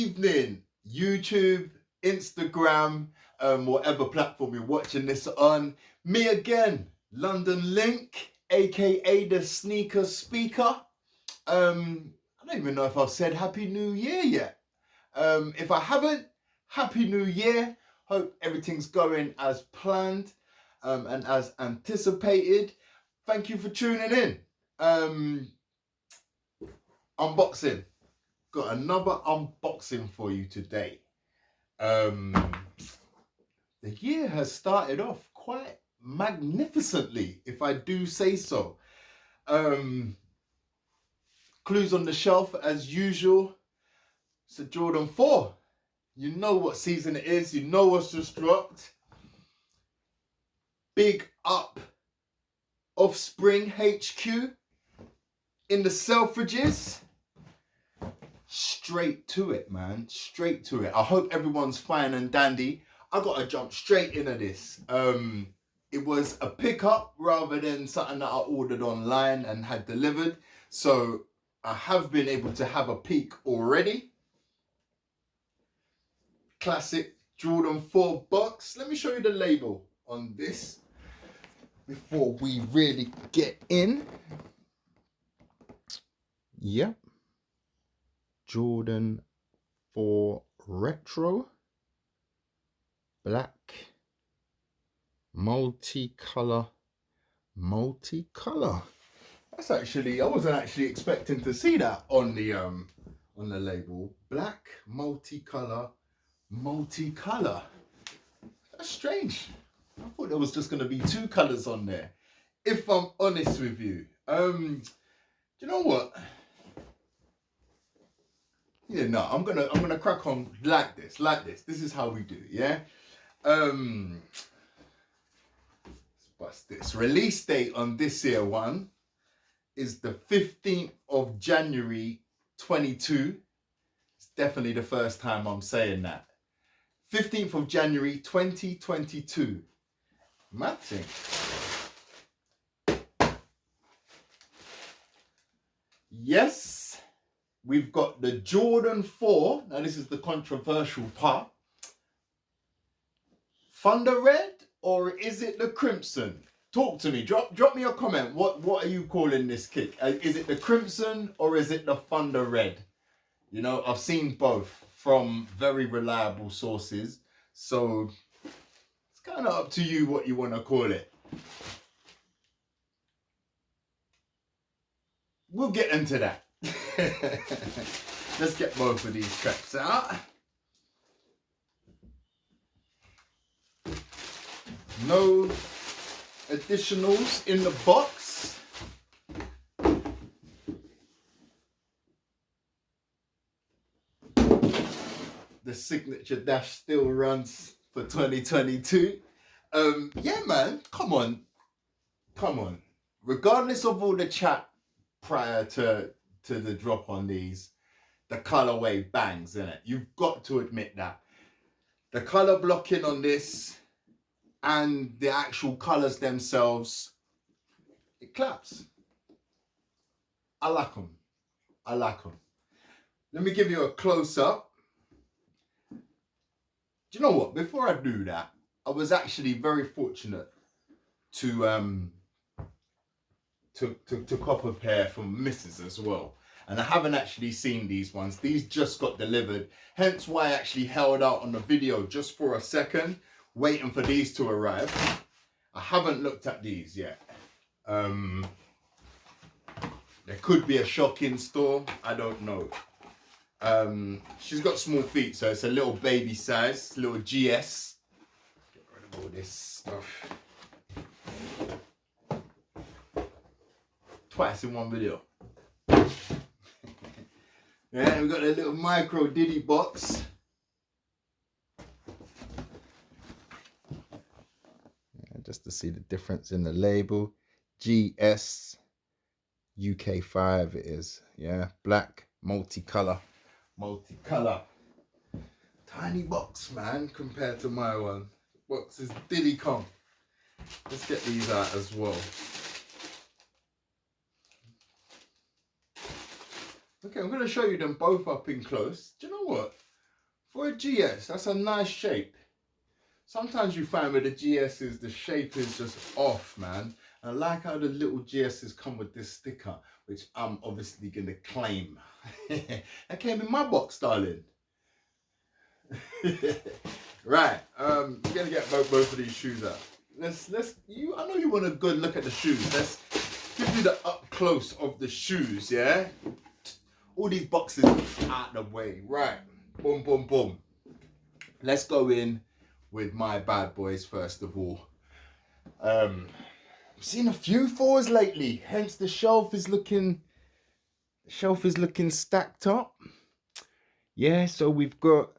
evening, YouTube, Instagram, whatever platform you're watching this on. Me again, London Linc, aka the Sneaker Speaker. I don't even know if I've said Happy New Year yet. If I haven't, Happy New Year. Hope everything's going as planned and as anticipated. Thank you for tuning in. Unboxing. Got another unboxing for you today. The year has started off quite magnificently, if I do say so. Clues on the shelf as usual. It's a Jordan 4. You know what season it is. You know what's just dropped. Big up Offspring HQ in the Selfridges. Straight to it, man. Straight to it. I hope everyone's fine and dandy. I gotta jump straight into this. It was a pickup rather than something that I ordered online and had delivered. So I have been able to have a peek already. Classic Jordan 4 box. Let me show you the label on this before we really get in. Yep. Jordan 4 Retro. Black. Multicolor. That's actually, I wasn't actually expecting to see that on the label. Black, multicolor. That's strange. I thought there was just going to be two colors on there, if I'm honest with you. Do you know what? Yeah, no, I'm gonna crack on like this. This is how we do, yeah. Let's bust this. Release date on this here one is the 15th of January 22. It's definitely the first time I'm saying that. 15th of January 2022. Mad thing. Yes, we've got the Jordan 4. Now this is the controversial part. Thunder Red or is it the Crimson? Talk to me. Drop me a comment. What are you calling this kick? Is it the Crimson or is it the Thunder Red? You know, I've seen both from very reliable sources. So it's kind of up to you what you want to call it. We'll get into that. Let's get both of these straps out. No additionals in the box. The signature dash still runs for 2022. Yeah, man, come on. Regardless of all the chat prior to the drop on these, the colorway bangs, innit? You've got to admit that. The color blocking on this and the actual colors themselves, it claps. I like them. Let me give you a close up. Do you know what? Before I do that, I was actually very fortunate to cop a pair from Mrs. as well. And I haven't actually seen these ones. These just got delivered. Hence why I actually held out on the video just for a second, waiting for these to arrive. I haven't looked at these yet. There could be a shock in store. I don't know. She's got small feet, so it's a little baby size, little GS. Get rid of all this stuff. Twice in one video. Yeah, we've got a little micro Diddy box. Yeah, just to see the difference in the label. GS UK5 it is. Yeah, black, multicolor. Tiny box, man, compared to my one. Box is Diddy Kong. Let's get these out as well. Okay, I'm going to show you them both up in close. Do you know what? For a GS, that's a nice shape. Sometimes you find with the GSs, the shape is just off, man. And I like how the little GSs come with this sticker, which I'm obviously going to claim. That came in my box, darling. Right, I'm going to get both of these shoes out. I know you want a good look at the shoes. Let's give you the up close of the shoes, yeah? All these boxes out of the way. Right, boom, boom, boom. Let's go in with my bad boys first of all. I've seen a few 4s lately, hence the shelf is looking stacked up. Yeah, so we've got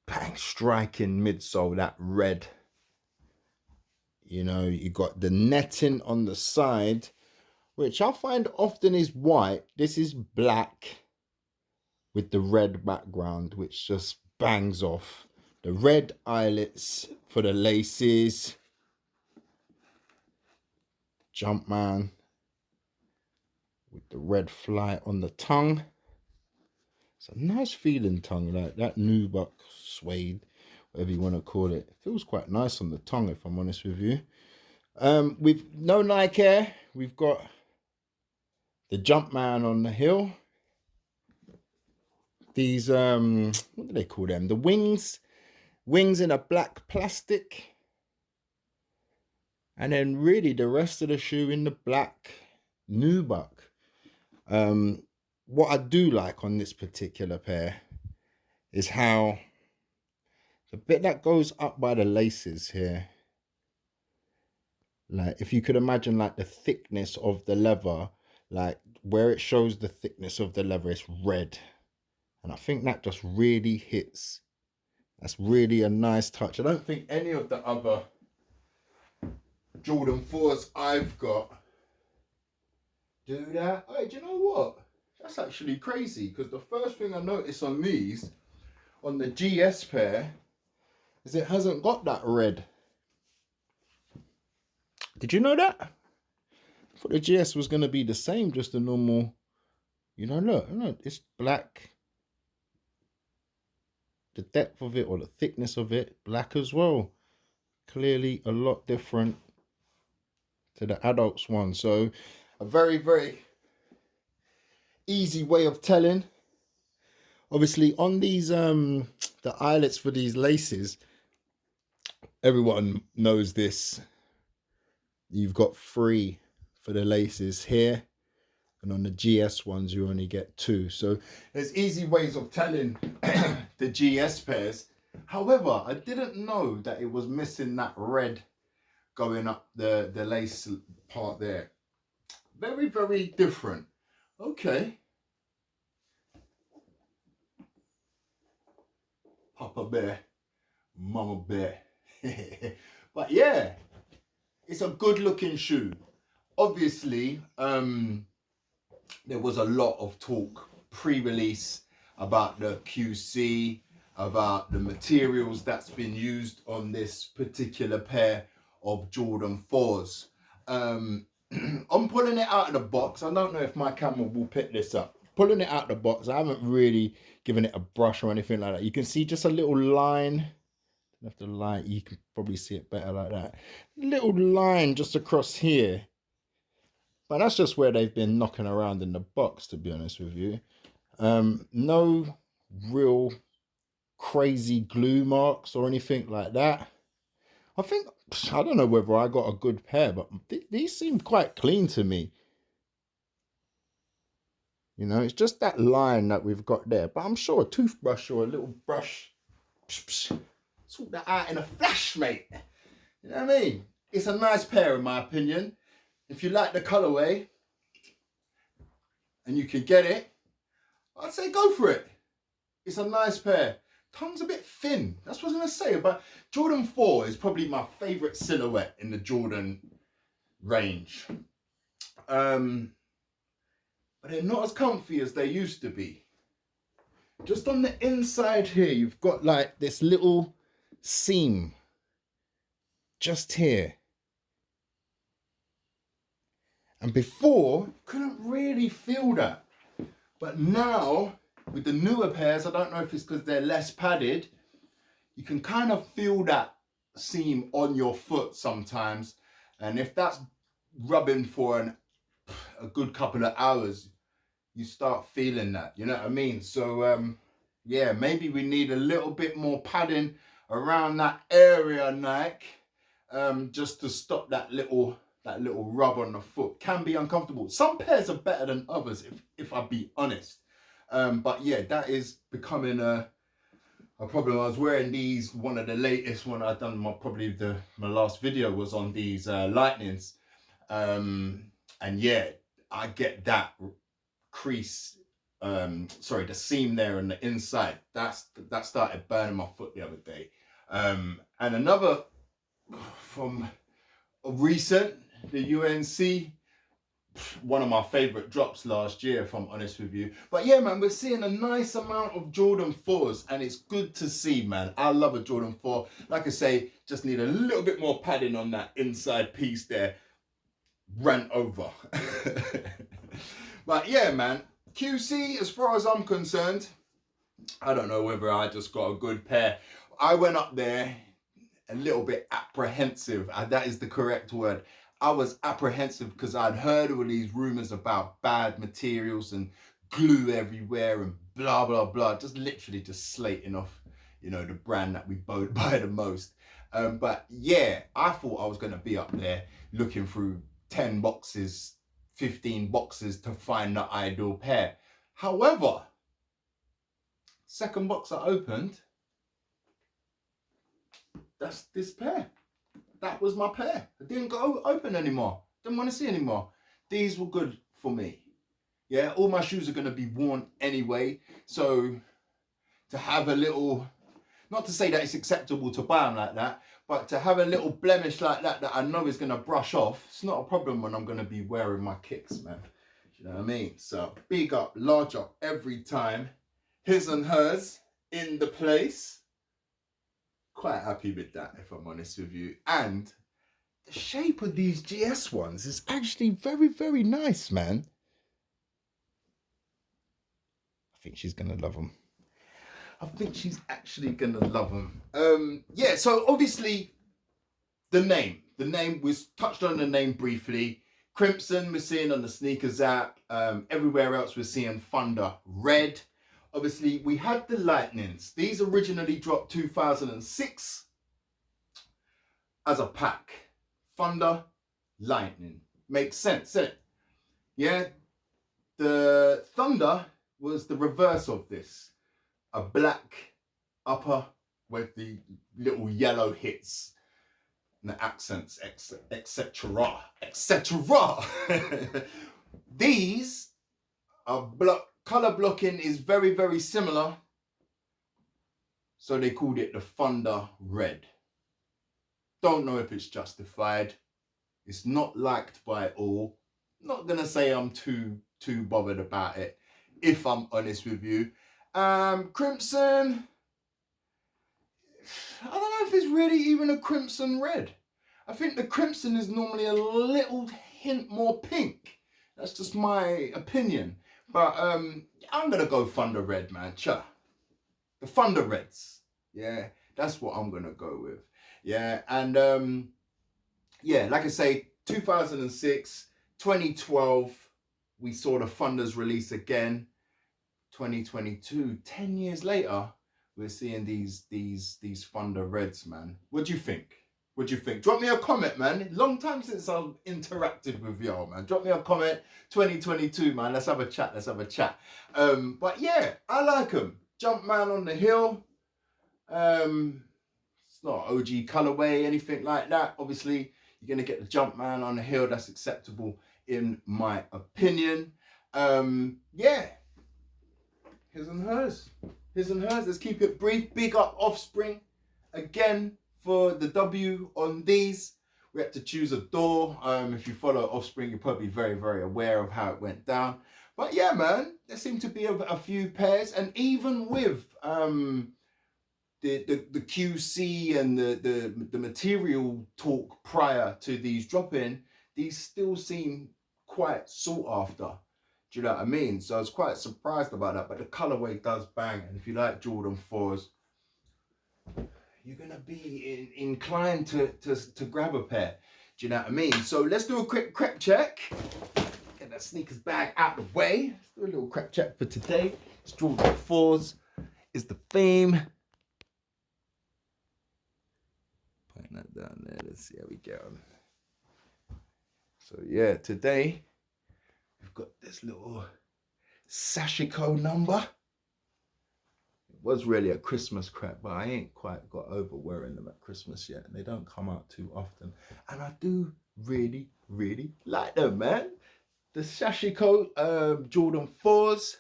bang striking midsole, that red. You know, you got the netting on the side, which I find often is white. This is black with the red background, which just bangs off. The red eyelets for the laces. Jumpman with the red fly on the tongue. It's a nice feeling tongue, like that nubuck suede, whatever you want to call it. It feels quite nice on the tongue, if I'm honest with you. With no Nike Air, we've got the Jumpman on the heel. These, what do they call them? The wings in a black plastic. And then really the rest of the shoe in the black nubuck. What I do like on this particular pair is how the bit that goes up by the laces here, like if you could imagine like the thickness of the leather, like where it shows the thickness of the leather, it's red. And I think that just really hits. That's really a nice touch. I don't think any of the other Jordan 4s I've got do that. Hey, do you know what? That's actually crazy, because the first thing I noticed on these, on the GS pair, is it hasn't got that red. Did you know that? I thought the GS was going to be the same, just a normal, you know, look, it's black. The depth of it, or the thickness of it, black as well. Clearly a lot different to the adults one. So a very, very easy way of telling. Obviously on these the eyelets for these laces, everyone knows this. You've got 3 for the laces here, and on the GS ones you only get 2. So there's easy ways of telling the GS pairs. However, I didn't know that it was missing that red going up the lace part there. Very, very different. Okay. Papa bear, mama bear. But yeah, it's a good looking shoe. Obviously, there was a lot of talk pre-release about the QC, about the materials that's been used on this particular pair of Jordan 4s. I'm pulling it out of the box. I don't know if my camera will pick this up. Pulling it out of the box. I haven't really given it a brush or anything like that. You can see just a little line. Left the light, you can probably see it better like that. Little line just across here. But that's just where they've been knocking around in the box, to be honest with you. No real crazy glue marks or anything like that. I don't know whether I got a good pair, but these seem quite clean to me. You know, it's just that line that we've got there. But I'm sure a toothbrush or a little brush, sort that out in a flash, mate. You know what I mean? It's a nice pair in my opinion. If you like the colorway and you can get it, I'd say go for it. It's a nice pair. Tongue's a bit thin. That's what I was going to say. But Jordan 4 is probably my favorite silhouette in the Jordan range. But they're not as comfy as they used to be. Just on the inside here, you've got like this little seam just here. And before, couldn't really feel that. But now, with the newer pairs, I don't know if it's because they're less padded, you can kind of feel that seam on your foot sometimes. And if that's rubbing for a good couple of hours, you start feeling that, you know what I mean? So yeah, maybe we need a little bit more padding around that area, Nike, just to stop that little rub on the foot. Can be uncomfortable. Some pairs are better than others, if I be honest. But yeah, that is becoming a problem. I was wearing these, one of the latest one I done, my last video was on these Lightnings. And yeah, I get that crease, sorry, the seam there on the inside. That started burning my foot the other day. And another from recent, the UNC, one of my favorite drops last year, if I'm honest with you. But yeah, man, we're seeing a nice amount of Jordan 4s, and it's good to see, man. I love a Jordan 4. Like I say, just need a little bit more padding on that inside piece there. Ran over. But yeah, man, QC, as far as I'm concerned, I don't know whether I just got a good pair. I went up there a little bit apprehensive. That is the correct word. I was apprehensive because I'd heard all these rumors about bad materials and glue everywhere and blah, blah, blah. Just literally just slating off, you know, the brand that we both buy the most. But yeah, I thought I was going to be up there looking through 10 boxes, 15 boxes to find the ideal pair. However, second box I opened, that's this pair. That was my pair. I didn't go open anymore. Didn't want to see anymore. These were good for me. Yeah, all my shoes are going to be worn anyway. So to have a little, not to say that it's acceptable to buy them like that, but to have a little blemish like that I know is going to brush off, it's not a problem when I'm going to be wearing my kicks, man. You know what I mean? So big up, large up every time. His and hers in the place. Quite happy with that, if I'm honest with you. And the shape of these GS ones is actually very, very nice, man. I think she's going to love them. I think she's actually going to love them. Yeah, so obviously the name was touched on the name briefly. Crimson we're seeing on the sneakers app. Everywhere else we're seeing Thunder Red. Obviously we had the Lightnings. These originally dropped 2006 as a pack. Thunder, Lightning. Makes sense, doesn't it? Yeah. The Thunder was the reverse of this. A black upper with the little yellow hits and the accents, etc. etc. These are color blocking is very, very similar. So they called it the Thunder Red. Don't know if it's justified. It's not liked by all. Not gonna say I'm too bothered about it, if I'm honest with you. Crimson, I don't know if it's really even a crimson red. I think the crimson is normally a little hint more pink. That's just my opinion. But I'm gonna go Thunder Red, man. Cha. The Thunder Reds. Yeah, that's what I'm gonna go with. Yeah, and yeah, like I say, 2006, 2012, we saw the Thunders release again. 2022, 10 years later, we're seeing these Thunder Reds, man. What do you think? What do you think? Drop me a comment, man. Long time since I've interacted with y'all, man. Drop me a comment. 2022, man. Let's have a chat. Let's have a chat. But yeah, I like them. Jumpman on the hill. It's not OG colorway, anything like that. Obviously, you're gonna get the Jumpman on the hill. That's acceptable in my opinion. Yeah. His and hers. His and hers. Let's keep it brief. Big up Offspring again. For the W on these, we had to choose a door. If you follow Offspring, you're probably very, very aware of how it went down. But yeah, man, there seem to be a few pairs, and even with the QC and the material talk prior to these dropping, these still seem quite sought after. Do you know what I mean? So I was quite surprised about that, but the colorway does bang. And if you like Jordan 4s, you're going to be inclined to grab a pair. Do you know what I mean? So let's do a quick crep check. Get that sneakers bag out of the way. Let's do a little crep check for today. It's Jordan 4s is the theme. Putting that down there. Let's see how we get on. So yeah, today we've got this little Sashiko number. It was really a Christmas crep, but I ain't quite got over wearing them at Christmas yet. And they don't come out too often. And I do really, really like them, man. The Sashiko Jordan 4s.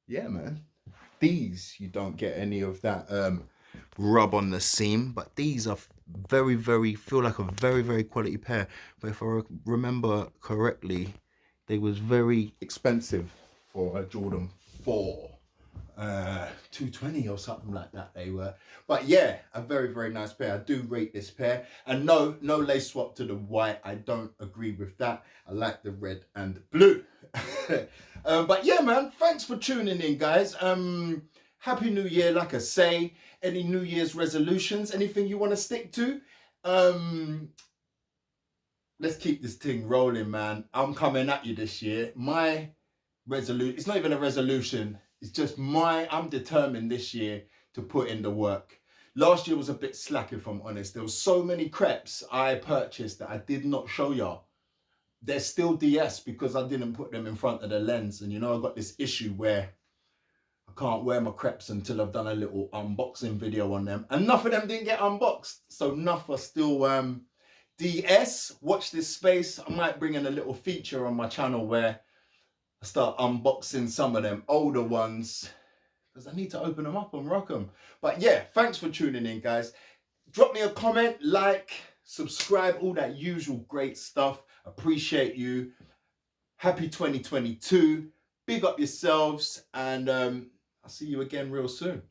Yeah, man. These, you don't get any of that rub on the seam, but these are feel like a very quality pair. But if I remember correctly, they was very expensive for a Jordan 4. 220 or something like that they were. But yeah, a very nice pair. I do rate this pair. And no lace swap to the white. I don't agree with that. I like the red and blue. But yeah, man, thanks for tuning in, guys. Happy New Year, like I say. Any New Year's resolutions? Anything you want to stick to? Let's keep this thing rolling, man. I'm coming at you this year. My resolution, it's not even a resolution. It's just I'm determined this year to put in the work. Last year was a bit slack, if I'm honest. There was so many crepes I purchased that I did not show y'all. They're still DS because I didn't put them in front of the lens. And you know, I got this issue where I can't wear my crepes until I've done a little unboxing video on them. And enough of them didn't get unboxed. So enough are still DS. Watch this space. I might bring in a little feature on my channel where I start unboxing some of them older ones because I need to open them up and rock them. But yeah, thanks for tuning in, guys. Drop me a comment, like, subscribe, all that usual great stuff. Appreciate you. Happy 2022. Big up yourselves, and I'll see you again real soon.